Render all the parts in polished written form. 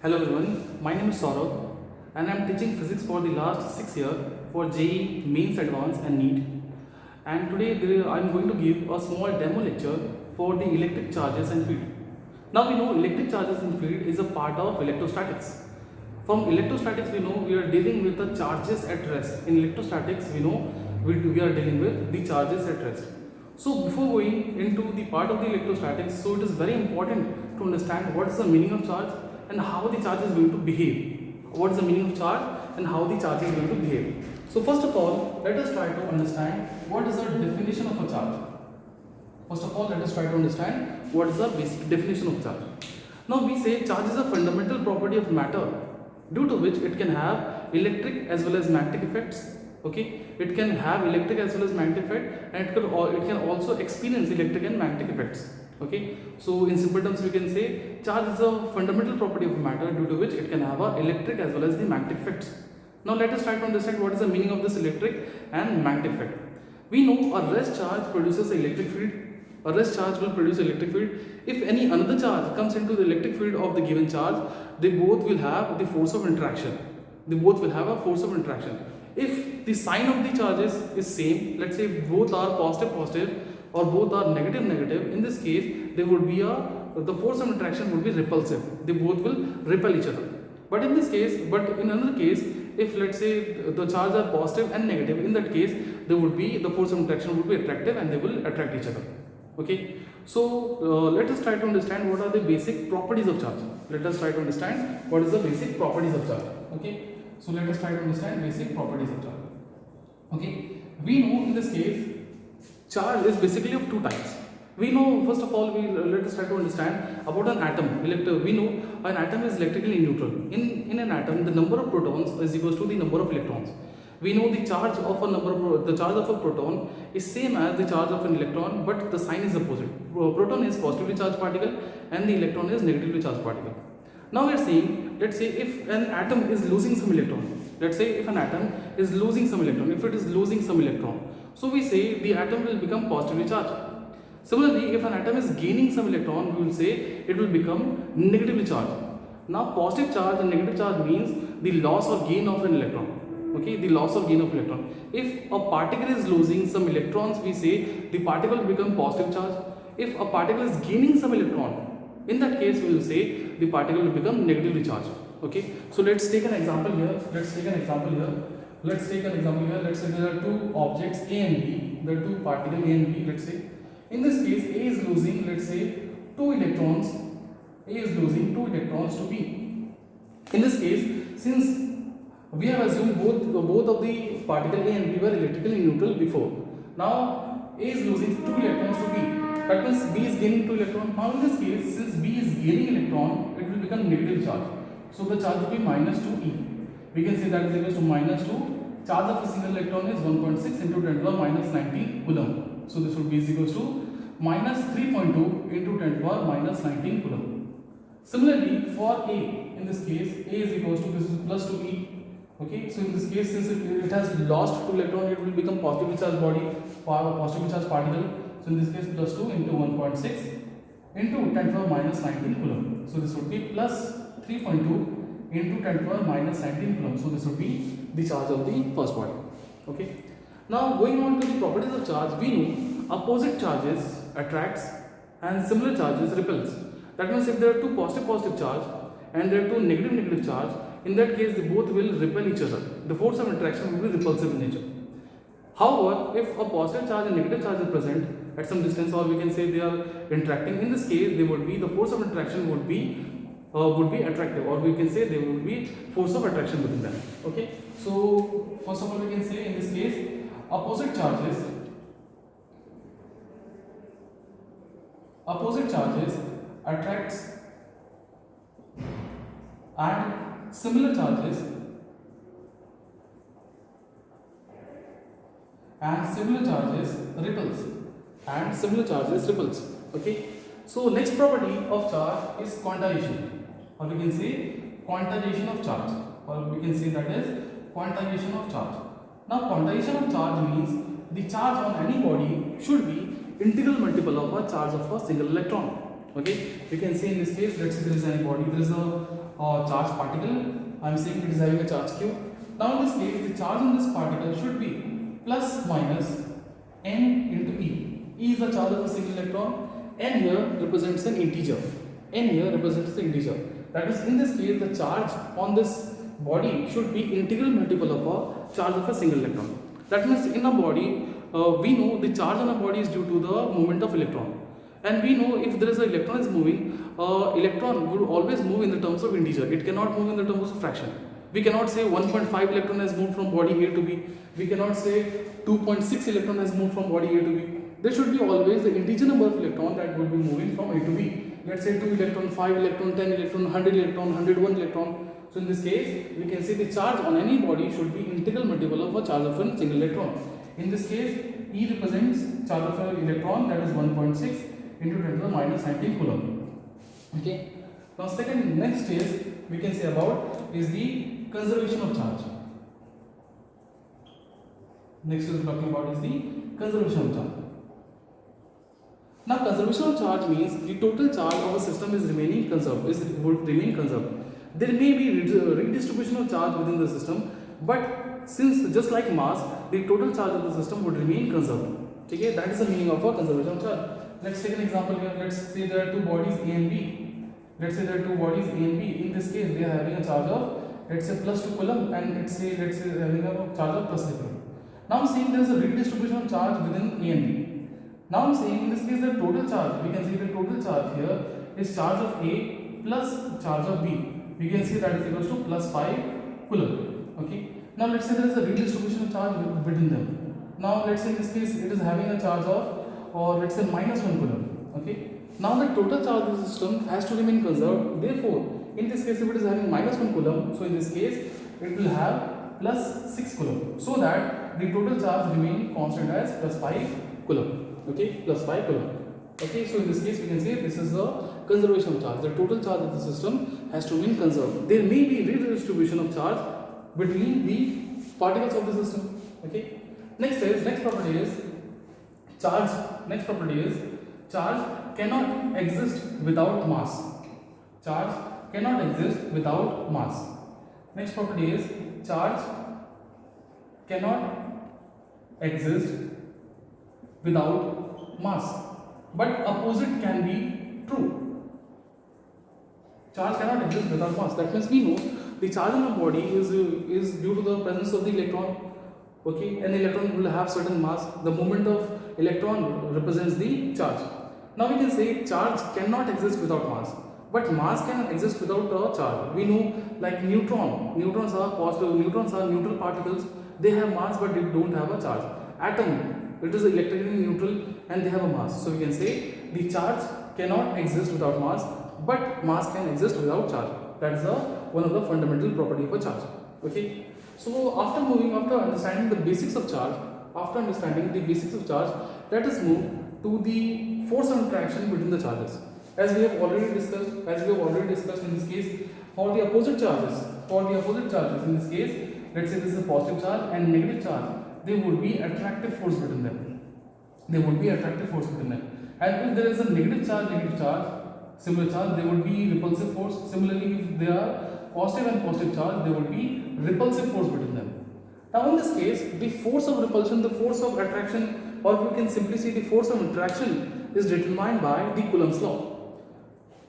Hello everyone, my name is Saurabh and I am teaching physics for the last 6 years for JEE, Mains Advanced and NEET. And today I am going to give a small demo lecture for the electric charges and field. Now we know electric charges and field is a part of electrostatics. From electrostatics we know we are dealing with the charges at rest. In electrostatics we know we are dealing with the charges at rest. So before going into the part of the electrostatics, so it is very important to understand what is the meaning of charge and how the charge is going to behave. What is the meaning of charge and how the charge is going to behave. So first of all, let us try to understand what is the definition of a charge. First of all, let us try to understand what is the basic definition of charge. Now we say charge is a fundamental property of matter due to which it can have electric as well as magnetic effects. Okay, it can have electric as well as magnetic effect, and it can also experience electric and magnetic effects. Okay, so in simple terms we can say charge is a fundamental property of matter due to which it can have a electric as well as the magnetic effects. Now let us try to understand what is the meaning of this electric and magnetic effect. We know a rest charge produces electric field. A rest charge will produce electric field. If any another charge comes into the electric field of the given charge, they both will have the force of interaction. They both will have a force of interaction. If the sign of the charges is same, let's say both are positive or both are negative, in this case there would be the force of interaction would be repulsive. They both will repel each other. But in another case, if let's say the charges are positive and negative, in that case the force of interaction would be attractive and they will attract each other. Okay, so let us try to understand what are the basic properties of charge. Let us try to understand what is the basic properties of charge. Okay, so let us try to understand basic properties of charge. Okay, we know in this case charge is basically of two types. We know first of all let us try to understand about an atom. We know an atom is electrically neutral. In an atom, the number of protons is equals to the number of electrons. We know the charge of a proton is same as the charge of an electron, but the sign is opposite. Proton is positively charged particle and the electron is negatively charged particle. Now we are saying, let's say if an atom is losing some electron, if it is losing some electron, so we say the atom will become positively charged. Similarly, if an atom is gaining some electron, we will say it will become negatively charged. Now positive charge and negative charge means the loss or gain of an electron. Okay, the loss or gain of electron. If a particle is losing some electrons, we say the particle will become positive charge. If a particle is gaining some electron, in that case we will say the particle will become negatively charged. Okay, so let's take an example here. Let's say there are two objects A and B. There are two particles A and B. Let's say in this case A is losing, let's say, two electrons. A is losing two electrons to B. In this case, since we have assumed both of the particle A and B were electrically neutral before. Now A is losing two electrons to B. That means B is gaining two electrons. Now in this case, since B is gaining electron, it will become negative charge. So the charge will be minus 2e. We can say that is equal to minus 2. Charge of a single electron is 1.6 into 10 to the power minus 19 coulomb. So this would be equal to minus 3.2 into 10 to the power minus 19 coulomb. Similarly, for A, in this case, A is equal to, this is plus 2e. Okay, so in this case, since it has lost 2 electrons, it will become positively charged positively charged particle. So in this case, plus 2 into 1.6 into 10 to the power minus 19 coulomb. So this would be plus 3.2 into 10 to the power minus 19 coulomb. So this would be the charge of the first body. Okay. Now going on to the properties of charge, we know opposite charges attracts and similar charges repels. That means if there are two positive charge and there are two negative charge, in that case they both will repel each other. The force of attraction will be repulsive in nature. However, if a positive charge and negative charge is present at some distance, or we can say they are interacting, in this case the force of attraction would be attractive, or we can say there will be force of attraction between them. Okay, so first of all we can say in this case opposite charges attracts and similar charges repels. Okay, so next property of charge is quantization, or we can say quantization of charge, or we can say that is quantization of charge. Now quantization of charge means the charge on any body should be integral multiple of a charge of a single electron. Okay, we can say in this case, let's say there is any body, there is a charged particle. I am saying it is having a charge q. Now in this case, the charge on this particle should be plus minus n into e. E is the charge of a single electron. N here represents an integer. N here represents an integer. That is, in this case, the charge on this body should be integral multiple of a charge of a single electron. That means in a body, we know the charge on a body is due to the movement of electron. And we know if there is an electron is moving, electron will always move in the terms of integer. It cannot move in the terms of fraction. We cannot say 1.5 electron has moved from body A to B. We cannot say 2.6 electron has moved from body A to B. There should be always the integer number of electron that will be moving from A to B. Let's say 2 electron, 5 electron, 10 electron, 100 electron, 101 electron. So in this case, we can say the charge on any body should be integral multiple of a charge of a single electron. In this case, E represents charge of an electron, that is 1.6 into 10 to the minus 19 coulomb. Okay. Now next is we can say about is the conservation of charge. Next is talking about is the conservation of charge. Now conservation of charge means the total charge of a system is remaining conserved, would remain conserved. There may be redistribution of charge within the system, but since just like mass, the total charge of the system would remain conserved. Okay, that is the meaning of a conservation of charge. Let's take an example here. Let's say there are two bodies A and B. Let's say there are two bodies A and B. In this case, they are having a charge of, let's say, plus 2 coulomb, and let's say having a charge of plus 3 coulomb. Now I'm saying there is a redistribution of charge within A and B. Now I'm saying in this case the total charge, we can see the total charge here is charge of A plus charge of B. We can see that is equals to plus 5 coulomb. Okay. Now let's say there is a redistribution of charge between them. Now let's say in this case it is having a charge of, or let's say minus 1 coulomb. Okay. Now the total charge of the system has to remain conserved. Therefore, in this case if it is having minus 1 coulomb, so in this case it will have plus 6 coulomb, so that the total charge remain constant as plus 5 coulomb. Okay, plus 5 coulomb. Okay, so in this case we can say this is the conservation of charge. The total charge of the system has to remain conserved. There may be redistribution of charge between the particles of the system. Okay. Next property is charge. Next property is charge cannot exist without mass. Charge cannot exist without mass. Next property is charge cannot exist without mass, but opposite can be true. Charge cannot exist without mass. That means we know the charge in a body is due to the presence of the electron. Okay, an electron will have certain mass. The movement of electron represents the charge. Now we can say charge cannot exist without mass, but mass can exist without a charge. We know like neutrons are positive. Neutrons are neutral particles. They have mass, but they don't have a charge. Atom, it is electrically neutral and they have a mass. So we can say the charge cannot exist without mass, but mass can exist without charge. That is one of the fundamental property of a charge. Okay. So after understanding the basics of charge, let us move to the force of interaction between the charges. As we have already discussed in this case, for the opposite charges, in this case, let's say this is a positive charge and negative charge, there would be attractive force between them. And if there is a negative charge, similar charge, there would be repulsive force. Similarly, if they are positive and positive charge, there would be repulsive force between them. Now in this case, the force of repulsion, the force of attraction, or we can simply say the force of interaction is determined by the Coulomb's law.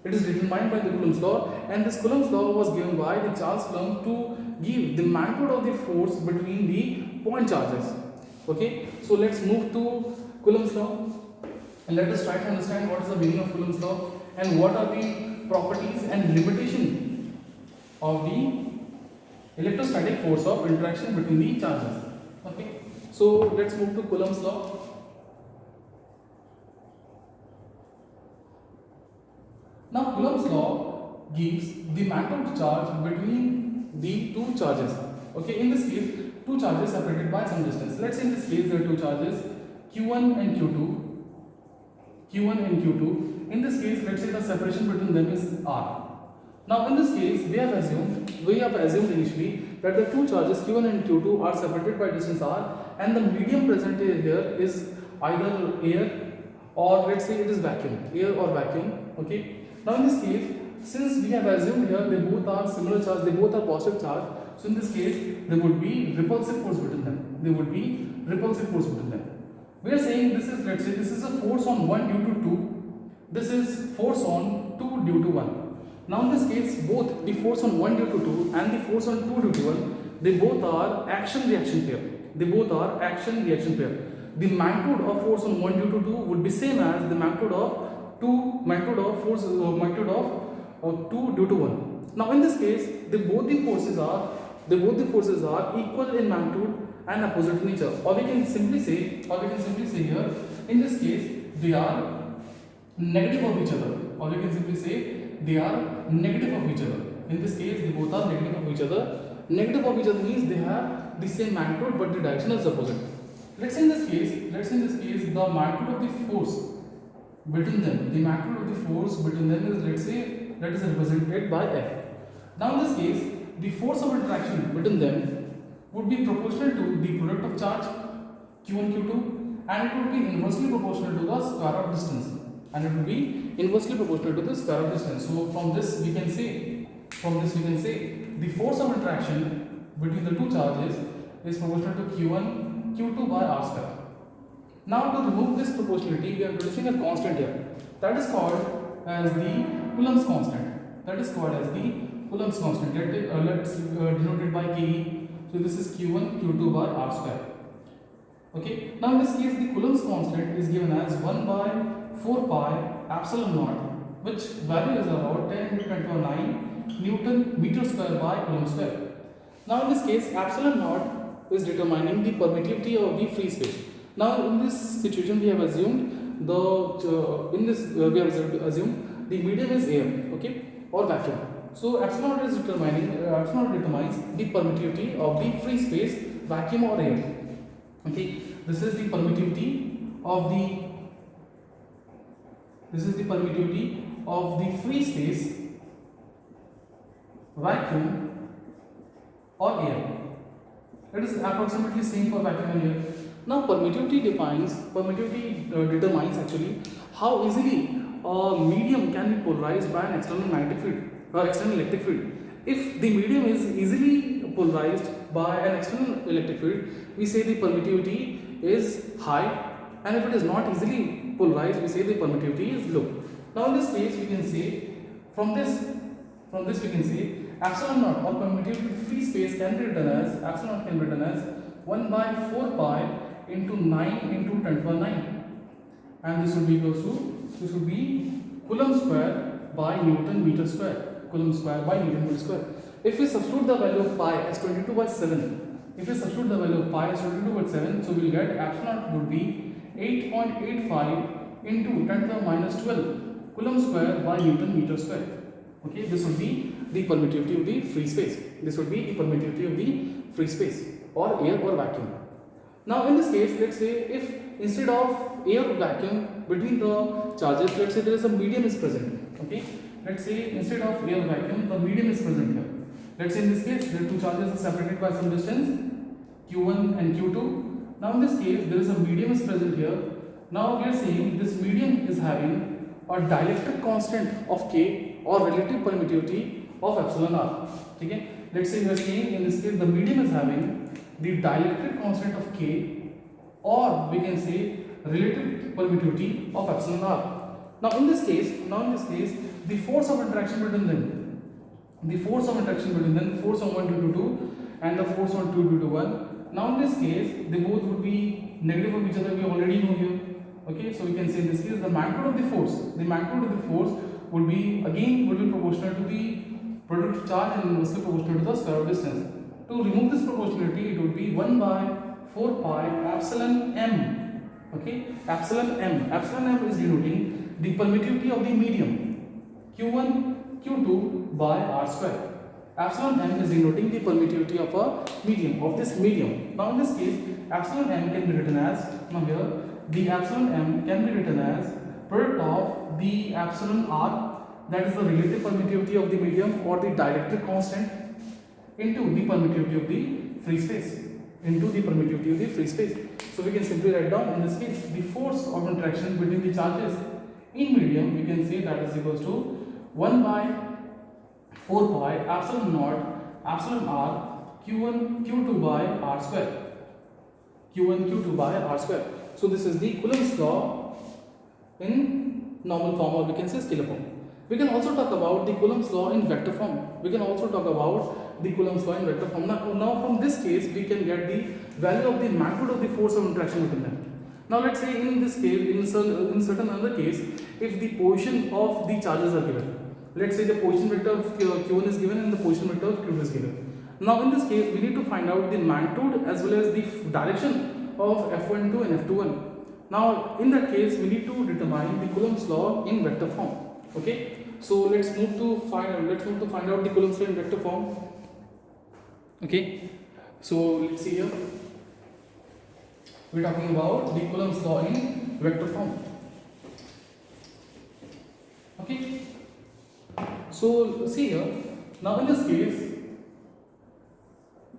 It is determined by the Coulomb's law, and this Coulomb's law was given by the Charles Coulomb to give the magnitude of the force between the point charges. Okay, so let's move to Coulomb's law and let us try to understand what is the meaning of Coulomb's law and what are the properties and limitation of the electrostatic force of interaction between the charges. Okay, so let's move to Coulomb's law. Now Coulomb's law gives the magnitude charge between the two charges. Okay, in this case, two charges separated by some distance. Let's say in this case there are two charges, Q1 and Q2. In this case, let's say the separation between them is R. Now in this case, we have assumed initially that the two charges Q1 and Q2 are separated by distance R, and the medium present here is either air or let's say it is vacuum, air or vacuum. Okay, now in this case, since we have assumed here they both are similar charge, they both are positive charge, so in this case there would be repulsive force between them. There would be repulsive force between them. We are saying this is, let's say this is a force on 1 due to 2, this is force on 2 due to 1. Now in this case, both the force on 1 due to 2 and the force on 2 due to 1, they both are action reaction pair. They both are action reaction pair. The magnitude of force on 1 due to 2 would be same as the magnitude of 2 magnitude of force magnitude of 2 due to 1. Now in this case, both the forces are equal in magnitude and opposite in nature. Or we can simply say here, in this case they are negative of each other. Or we can simply say they are negative of each other. In this case, they both are negative of each other. Negative of each other means they have the same magnitude but the direction is opposite. Let's say in this case, the magnitude of the force between them, is, let's say, that is represented by F. Now in this case, the force of interaction between them would be proportional to the product of charge Q1 Q2, and it would be inversely proportional to the square of distance. So from this we can say the force of interaction between the two charges is proportional to Q1 Q2 by R square. Now to remove this proportionality, we are introducing a constant here. That is called as the Coulomb's constant. Let's denote it by Ke. So this is Q1 Q2 by R square. Okay. Now in this case, the Coulomb's constant is given as 1 by 4 pi epsilon naught, which value is about 10 into 10 to 9 Newton meter square by Coulomb square. Now in this case, epsilon naught is determining the permittivity of the free space. Now in this situation, we have assumed the medium is air, okay, or vacuum. So epsilon naught determines the permittivity of the free space, vacuum or air. Okay, this is the permittivity of the free space, vacuum or air. It is approximately same for vacuum and air. Now permittivity determines actually how easily a medium can be polarized by an external magnetic field or external electric field. If the medium is easily polarized by an external electric field, we say the permittivity is high, and if it is not easily polarized, we say the permittivity is low. Now in this case, we can say from this we can say epsilon naught or permittivity free space can be written as 1 by 4 pi into 9 into 10 to the 9, and this would be equal to Coulomb square by Newton meter square. If we substitute the value of pi as 22 by 7, so we will get epsilon naught would be 8.85 into 10 to the minus 12 Coulomb square by Newton meter square. Okay, this would be the permittivity of the free space. Or air or vacuum. Now in this case, let's say if instead of air or vacuum between the charges, let's say there is a medium is present. Okay, let's say instead of air or vacuum, the medium is present here. Let's say in this case, the two charges are separated by some distance, Q1 and Q2. Now in this case, there is a medium is present here. Now we are saying this medium is having a dielectric constant of K or relative permittivity of epsilon r. Okay, let's say we are saying in this case the medium is having the dielectric constant of K, or we can say relative permittivity of epsilon r. Now in this case, the force of interaction between them, force on 1 due to 2 and the force on 2 due to 1. Now in this case, they both would be negative of each other. We already know here. Okay, so we can say in this case the magnitude of the force would be proportional to the product of charge and inversely proportional to the square of distance. To remove this proportionality, it would be 1 by 4 pi epsilon m. Okay, epsilon m is denoting the permittivity of the medium Q1 Q2 by R square. Epsilon m is denoting the permittivity of this medium. Now in this case, epsilon m can be written as, product of the epsilon r, that is the relative permittivity of the medium or the dielectric constant, into the permittivity of the free space. So we can simply write down in this case the force of interaction between the charges in medium. We can say that is equals to 1 by 4 pi epsilon naught epsilon r q1 q2 by r square. q1 q2 by r square. So this is the Coulomb's law in normal form, or we can say scalar form. We can also talk about the Coulomb's law in vector form. We can also talk about the Coulomb's law in vector form. Now from this case we can get the value of the magnitude of the force of interaction between them. Now let's say in this case, in certain other case, if the position of the charges are given, let's say the position vector of q1 is given and the position vector of q2 is given. Now in this case we need to find out the magnitude as well as the direction of f12 and f21. Now in that case we need to determine the Coulomb's law in vector form. Okay, so let's move to find out the Coulomb's law in vector form. Okay, so let's see here. We're talking about the Coulomb's law in vector form. Okay, so see here. Now in this case,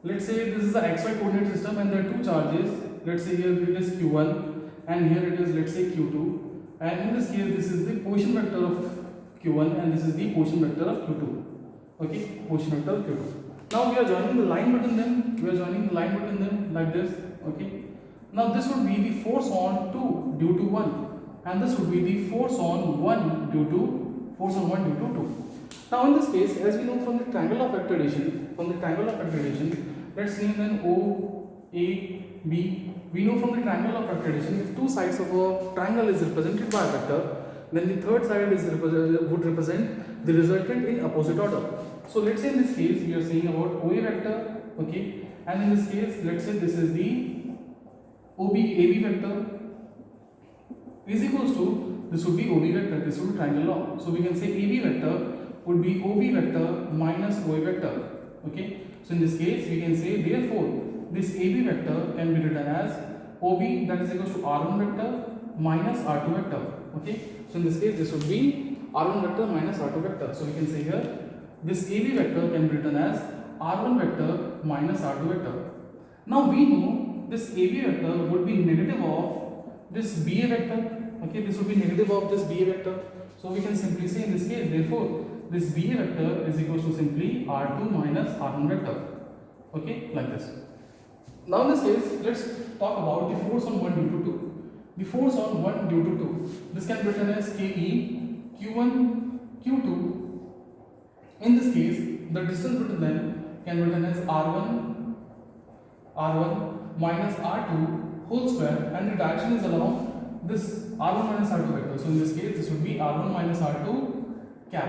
let's say this is the xy coordinate system and there are two charges. Let's say here it is q1 and here it is, let's say, q2, and in this case this is the position vector of q1 and this is the position vector of q2. Okay, position vector of q2. Now we are joining the line between them. Like this. Okay, now this would be the force on 2 due to 1 and this would be the force on 1 due to 2. Now in this case, as we know from the triangle of vector addition, let's name them O, A, B. We know from the triangle of vector addition, if two sides of a triangle is represented by a vector, then the third side would represent the resultant in opposite order. So let's say in this case we are saying about OA vector, okay, and in this case let's say this is the AB vector is equals to, this would be OB vector, this would be triangle law. So we can say AB vector would be OB vector minus OA vector. Okay, so in this case we can say therefore this AB vector can be written as OB, that is equals to R1 vector minus R2 vector. Okay, so in this case this would be R1 vector minus R2 vector. So we can say here this AB vector can be written as R1 vector minus R2 vector. Now we know this AB vector would be negative of this BA vector. Okay, this would be negative of this BA vector. So we can simply say in this case, therefore, this BA vector is equals to simply R2 minus R1 vector. Okay, like this. Now in this case, let's talk about the force on 1 due to 2. The force on 1 due to 2. This can be written as KE, Q1, Q2. In this case, the distance between them can be written as R1 minus R2 whole square, and the direction is along this R1 minus R2 vector. So in this case, this would be R1 minus R2 cap.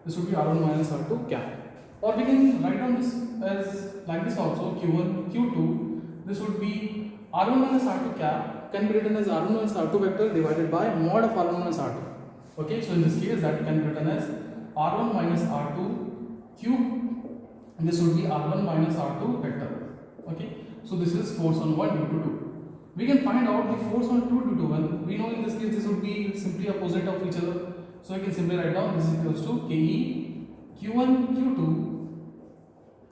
This would be R1 minus R2 cap. Or we can write down this as like this also, Q1, Q2. This would be R1 minus R2 cap can be written as R1 minus R2 vector divided by mod of R1 minus R2. Okay, so in this case that can be written as R1 minus R2 cube. And this would be R1 minus R2 vector. Okay, so this is force on 1 due to 2. We can find out the force on 2 due to 1. We know in this case this would be simply opposite of each other. So I can simply write down this is equals to KE Q1 Q2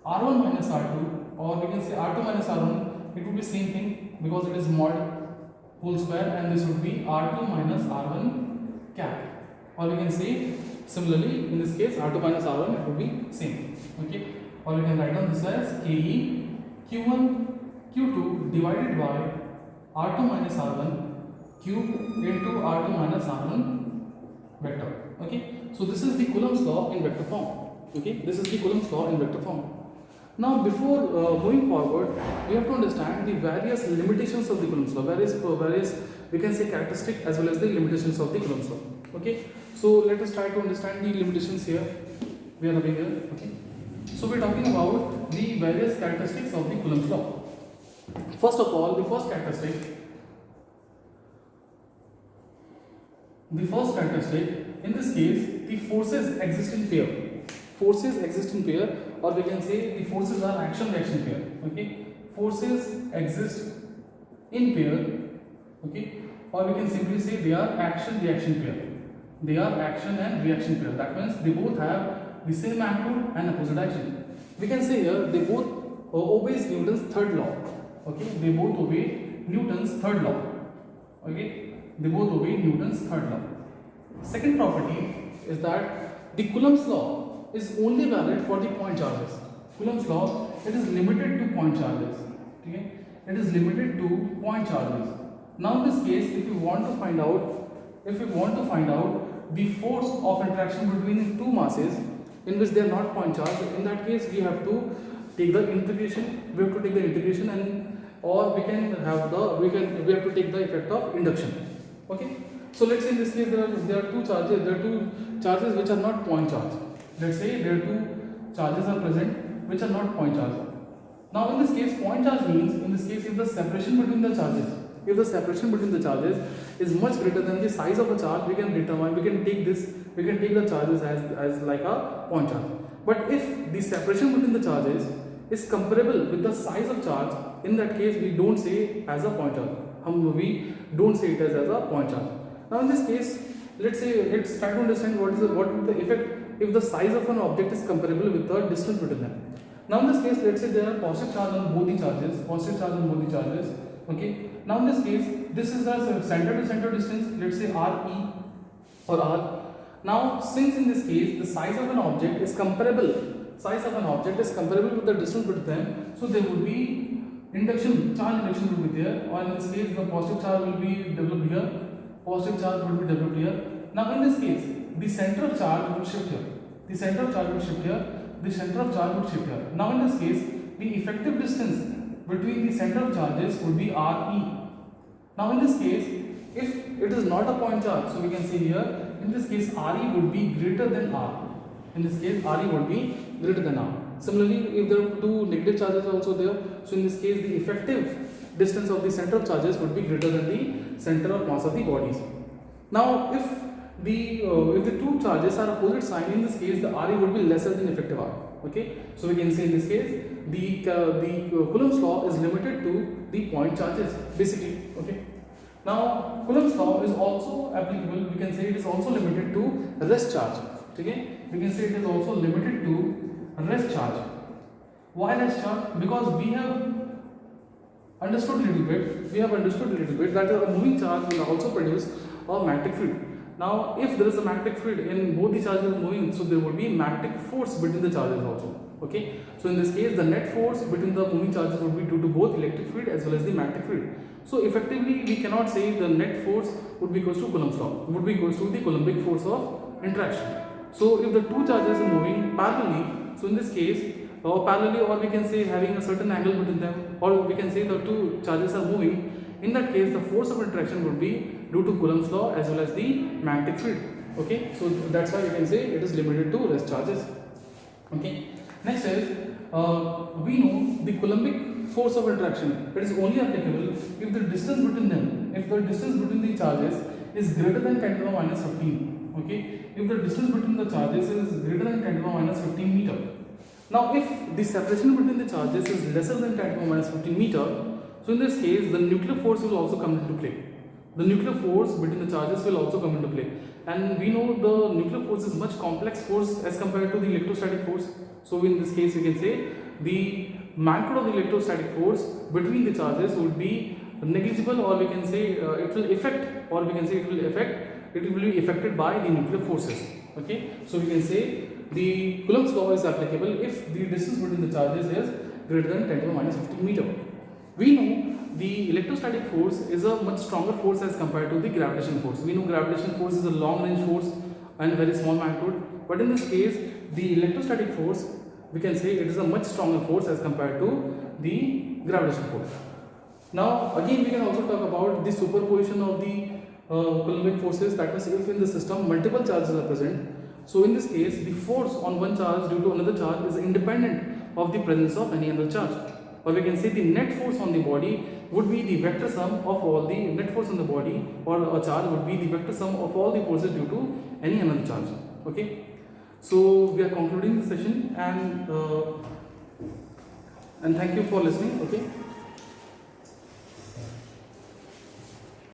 R1 minus R2, or we can say R2 minus R1. It would be same thing because it is mod whole square, and this would be R2 minus R1 cap. Or we can say similarly in this case R2 minus R1, it would be same. Okay, or we can write down this as KE Q1 Q2 divided by R2 minus R1 cube into R2 minus R1 vector. Okay, so this is the Coulomb's law in vector form. Okay, this is the Coulomb's law in vector form. Now before moving forward, we have to understand the various limitations of the Coulomb's law, various we can say characteristic as well as the limitations of the Coulomb's law. Okay, so let us try to understand the limitations here. We are having here. Okay, so we are talking about the various characteristics of the Coulomb's law. First of all, the first characteristic in this case, the forces exist in pair. Forces exist in pair, or we can say the forces are action-reaction pair. Okay, forces exist in pair. Okay, or we can simply say they are action-reaction pair. They are action and reaction pair. That means they both have the same magnitude and opposite action. We can say here they both obey Newton's third law. Okay, they both obey Newton's third law. Okay, they both obey Newton's third law. Second property is that the Coulomb's law is only valid for the point charges. Coulomb's law, it is limited to point charges. Okay, it is limited to point charges. Now in this case, if we want to find out the force of interaction between two masses in which they are not point charge, in that case we have to take the integration. We have to take the integration, and or we can have the we have to take the effect of induction. Okay. So let's say in this case there are two charges. There are two charges which are not point charge. Let's say there are two charges are present which are not point charge. Now in this case, point charge means, in this case, if the separation between the charges is much greater than the size of a charge, we can take the charges as like a point charge. But if the separation between the charges is comparable with the size of charge, in that case we don't say as a point charge. We don't say it as a point charge. Now in this case, let's try to understand what would the effect if the size of an object is comparable with the distance between them. Now in this case, let's say there are positive charge on both the charges, okay. Now in this case, this is the center to center distance, let's say RE or R. Now since in this case the size of an object is comparable with the distance between them, so there would be charge induction will be there, or in this case the positive charge will be developed here, Now in this case, the center of charge would shift here, Now in this case, the effective distance between the center of charges would be RE. Now in this case, if it is not a point charge, so we can see here, in this case RE would be greater than R. Similarly, if there are two negative charges also there, so in this case the effective distance of the center of charges would be greater than the center of mass of the bodies. Now if the two charges are opposite sign, in this case the RE would be lesser than effective R. Okay, so we can say in this case the Coulomb's law is limited to the point charges basically. Okay, now Coulomb's law is also applicable, we can say it is also limited to rest charge. Okay, we can say it is also limited to rest charge. Why rest charge? Because we have understood a little bit that a moving charge will also produce a magnetic field. Now if there is a magnetic field in both the charges moving, so there will be magnetic force between the charges also. Okay, so in this case the net force between the moving charges would be due to both electric field as well as the magnetic field. So effectively we cannot say the net force would be equals to Coulomb's law, would be equals to the Coulombic force of interaction. So if the two charges are moving parallelly, so in this case parallelly, or we can say having a certain angle between them, or we can say the two charges are moving, in that case the force of interaction would be due to Coulomb's law as well as the magnetic field. Okay, so that's why we can say it is limited to rest charges. Okay, next is we know the Coulombic force of interaction, it is only applicable if the distance between them, the charges is greater than 10 to the minus 15. Okay, if the distance between the charges is greater than 10 to the minus 15 meter. Now if the separation between the charges is lesser than 10 to the minus 15 meter, so in this case the nuclear force will also come into play. The nuclear force between the charges will also come into play, and we know the nuclear force is much complex force as compared to the electrostatic force. So in this case we can say the magnitude of the electrostatic force between the charges would be negligible, or we can say it will be affected by the nuclear forces. Okay, so we can say the Coulomb's law is applicable if the distance between the charges is greater than 10 to the minus 15 meter. We know the electrostatic force is a much stronger force as compared to the gravitational force. We know gravitational force is a long range force and very small magnitude, but in this case the electrostatic force, we can say it is a much stronger force as compared to the gravitational force. Now again we can also talk about the superposition of the Coulombic forces, that means if in the system multiple charges are present, so in this case the force on one charge due to another charge is independent of the presence of any other charge. Or we can say the net force on the body would be the vector sum of all the net force on the body, or a charge would be the vector sum of all the forces due to any another charge. Okay, so we are concluding the session, and thank you for listening. Okay.